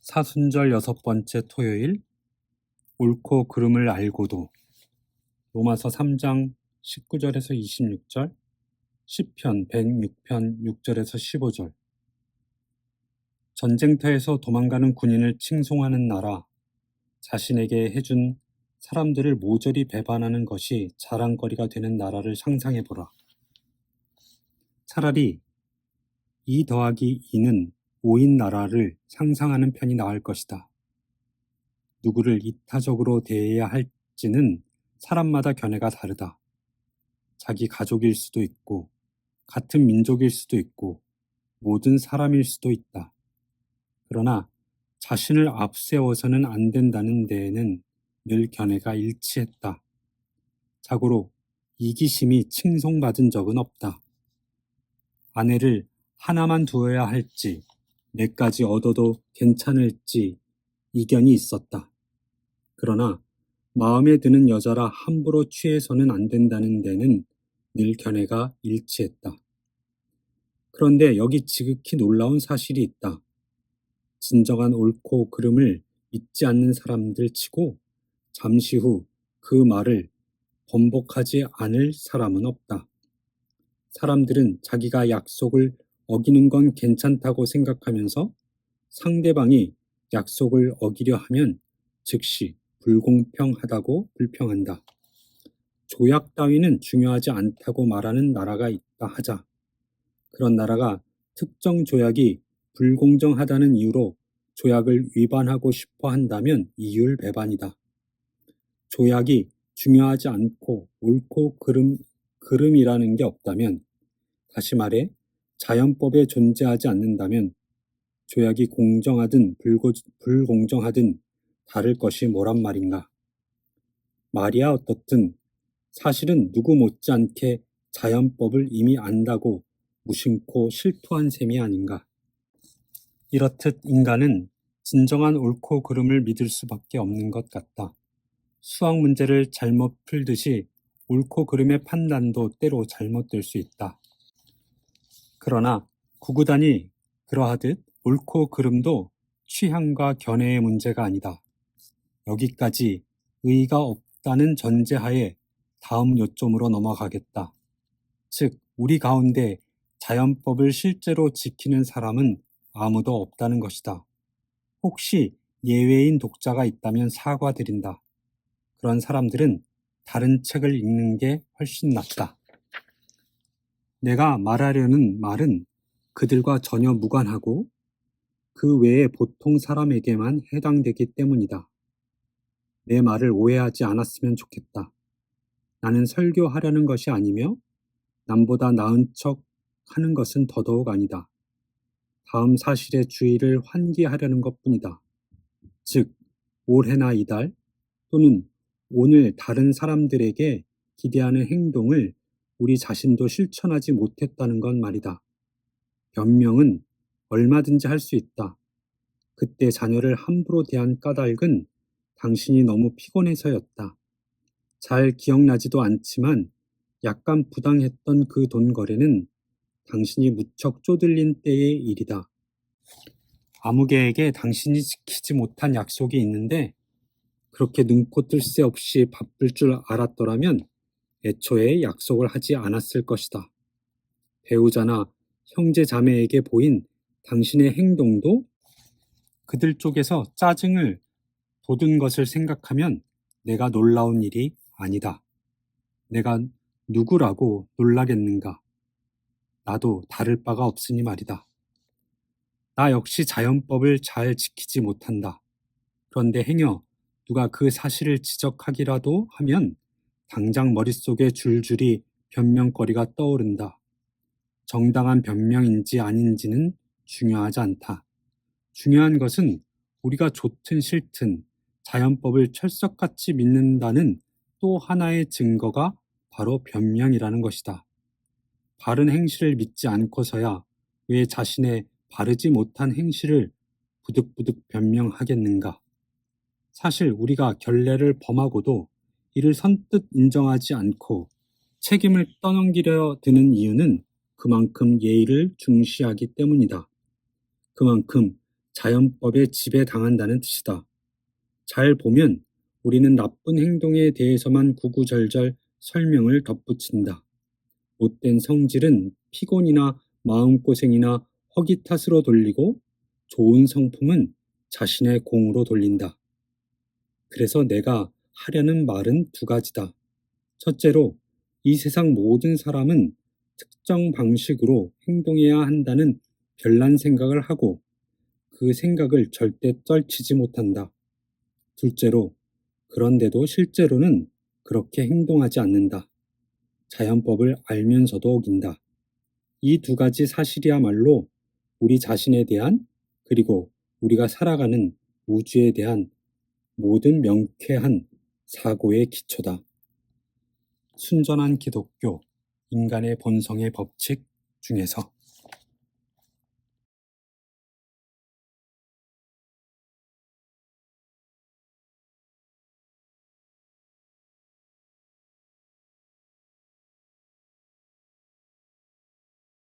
사순절 6번째 토요일, 옳고 그름을 알고도. 로마서 3장 19절에서 26절, 시편 106편 6절에서 15절. 전쟁터에서 도망가는 군인을 칭송하는 나라, 자신에게 해준 사람들을 모조리 배반하는 것이 자랑거리가 되는 나라를 상상해보라. 차라리 2 더하기 2는 5인 나라를 상상하는 편이 나을 것이다. 누구를 이타적으로 대해야 할지는 사람마다 견해가 다르다. 자기 가족일 수도 있고, 같은 민족일 수도 있고, 모든 사람일 수도 있다. 그러나 자신을 앞세워서는 안 된다는 데에는 늘 견해가 일치했다. 자고로 이기심이 칭송받은 적은 없다. 아내를 하나만 두어야 할지, 4가지 얻어도 괜찮을지 이견이 있었다. 그러나 마음에 드는 여자라 함부로 취해서는 안 된다는 데는 늘 견해가 일치했다. 그런데 여기 지극히 놀라운 사실이 있다. 진정한 옳고 그름을 믿지 않는 사람들 치고 잠시 후 그 말을 번복하지 않을 사람은 없다. 사람들은 자기가 약속을 어기는 건 괜찮다고 생각하면서 상대방이 약속을 어기려 하면 즉시 불공평하다고 불평한다. 조약 따위는 중요하지 않다고 말하는 나라가 있다 하자. 그런 나라가 특정 조약이 불공정하다는 이유로 조약을 위반하고 싶어 한다면 이율배반이다. 조약이 중요하지 않고 옳고 그름이라는 게 없다면, 다시 말해 자연법에 존재하지 않는다면 조약이 공정하든 불공정하든 다를 것이 뭐란 말인가. 말이야 어떻든 사실은 누구 못지않게 자연법을 이미 안다고 무심코 실토한 셈이 아닌가. 이렇듯 인간은 진정한 옳고 그름을 믿을 수밖에 없는 것 같다. 수학 문제를 잘못 풀듯이 옳고 그름의 판단도 때로 잘못될 수 있다. 그러나 구구단이 그러하듯 옳고 그름도 취향과 견해의 문제가 아니다. 여기까지 의의가 없다는 전제하에 다음 요점으로 넘어가겠다. 즉, 우리 가운데 자연법을 실제로 지키는 사람은 아무도 없다는 것이다. 혹시 예외인 독자가 있다면 사과드린다. 그런 사람들은 다른 책을 읽는 게 훨씬 낫다. 내가 말하려는 말은 그들과 전혀 무관하고 그 외의 보통 사람에게만 해당되기 때문이다. 내 말을 오해하지 않았으면 좋겠다. 나는 설교하려는 것이 아니며 남보다 나은 척 하는 것은 더더욱 아니다. 다음 사실의 주의를 환기하려는 것뿐이다. 즉, 올해나 이달 또는 오늘 다른 사람들에게 기대하는 행동을 우리 자신도 실천하지 못했다는 건 말이다. 변명은 얼마든지 할 수 있다. 그때 자녀를 함부로 대한 까닭은 당신이 너무 피곤해서였다. 잘 기억나지도 않지만 약간 부당했던 그 돈 거래는 당신이 무척 쪼들린 때의 일이다. 아무개에게 당신이 지키지 못한 약속이 있는데 그렇게 눈코 뜰 새 없이 바쁠 줄 알았더라면 애초에 약속을 하지 않았을 것이다. 배우자나 형제 자매에게 보인 당신의 행동도 그들 쪽에서 짜증을 돋은 것을 생각하면 내가 놀라운 일이 아니다. 내가 누구라고 놀라겠는가? 나도 다를 바가 없으니 말이다. 나 역시 자연법을 잘 지키지 못한다. 그런데 행여 누가 그 사실을 지적하기라도 하면 당장 머릿속에 줄줄이 변명거리가 떠오른다. 정당한 변명인지 아닌지는 중요하지 않다. 중요한 것은 우리가 좋든 싫든 자연법을 철석같이 믿는다는 또 하나의 증거가 바로 변명이라는 것이다. 바른 행실을 믿지 않고서야 왜 자신의 바르지 못한 행실을 부득부득 변명하겠는가? 사실 우리가 결례를 범하고도 이를 선뜻 인정하지 않고 책임을 떠넘기려 드는 이유는 그만큼 예의를 중시하기 때문이다. 그만큼 자연법에 지배당한다는 뜻이다. 잘 보면 우리는 나쁜 행동에 대해서만 구구절절 설명을 덧붙인다. 못된 성질은 피곤이나 마음고생이나 허기 탓으로 돌리고 좋은 성품은 자신의 공으로 돌린다. 그래서 내가 하려는 말은 두 가지다. 첫째로, 이 세상 모든 사람은 특정 방식으로 행동해야 한다는 별난 생각을 하고 그 생각을 절대 떨치지 못한다. 둘째로, 그런데도 실제로는 그렇게 행동하지 않는다. 자연법을 알면서도 어긴다. 이 두 가지 사실이야말로 우리 자신에 대한 그리고 우리가 살아가는 우주에 대한 모든 명쾌한 사고의 기초다. 순전한 기독교, 인간의 본성의 법칙 중에서